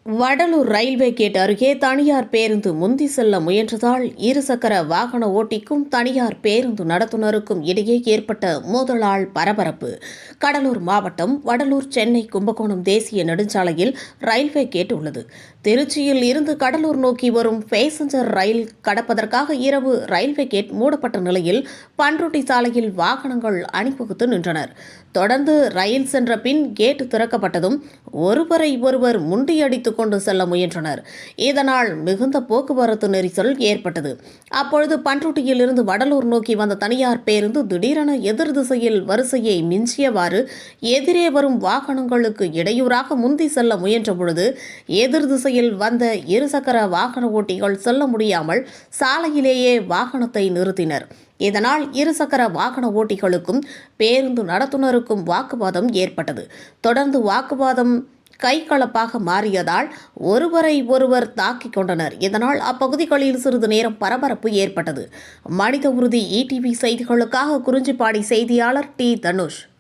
Vadalur railway gate அருகே தனியார் பேருந்து முந்தி செல்ல முயன்றதால் இருசக்கர வாகன ஓட்டிக்கும் தனியார் பேருந்து நடத்துனருக்கும் இடையே ஏற்பட்ட மோதலால் பரபரப்பு. கடலூர் மாவட்டம் வடலூர் சென்னை கும்பகோணம் தேசிய நெடுஞ்சாலையில் ரயில்வே கேட் உள்ளது. திருச்சியில் இருந்து கடலூர் நோக்கி வரும் பேசஞ்சர் ரயில் கடப்பதற்காக இரவு ரயில்வே கேட் மூடப்பட்ட நிலையில் பண்ருட்டி சாலையில் வாகனங்கள் அணிவகுத்து நின்றனர். தொடர்ந்து ரயில் சென்ற பின் கேட் திறக்கப்பட்டதும் ஒருவரை ஒருவர் முண்டியடித்துக் கொண்டு செல்ல முயன்றனர். இதனால் மிகுந்த போக்குவரத்து நெரிசல் ஏற்பட்டது. அப்பொழுது பண்ருட்டியில் இருந்து வடலூர் நோக்கி வந்த தனியார் பேருந்து திடீரென எதிர் திசையில் வரிசையை மிஞ்சியவாறு எதிரே வரும் வாகனங்களுக்கு இடையூறாக முந்தி செல்ல முயன்ற பொழுது எதிர் திசையில் வந்த இருசக்கர வாகன ஓட்டிகள் செல்ல முடியாமல் சாலையிலேயே வாகனத்தை நிறுத்தினர். இதனால் இருசக்கர வாகன ஓட்டிகளுக்கும் பேருந்து நடத்துனருக்கும் வாக்குவாதம் ஏற்பட்டது. தொடர்ந்து வாக்குவாதம் கைகலப்பாக மாறியதால் ஒருவரை ஒருவர் தாக்கிக் கொண்டனர். இதனால் அப்பகுதிகளில் சிறிது நேரம் பரபரப்பு ஏற்பட்டது. மனித உறுதி ETV செய்திகளுக்காக குறிஞ்சிப்பாடி செய்தியாளர் டி. தனுஷ்.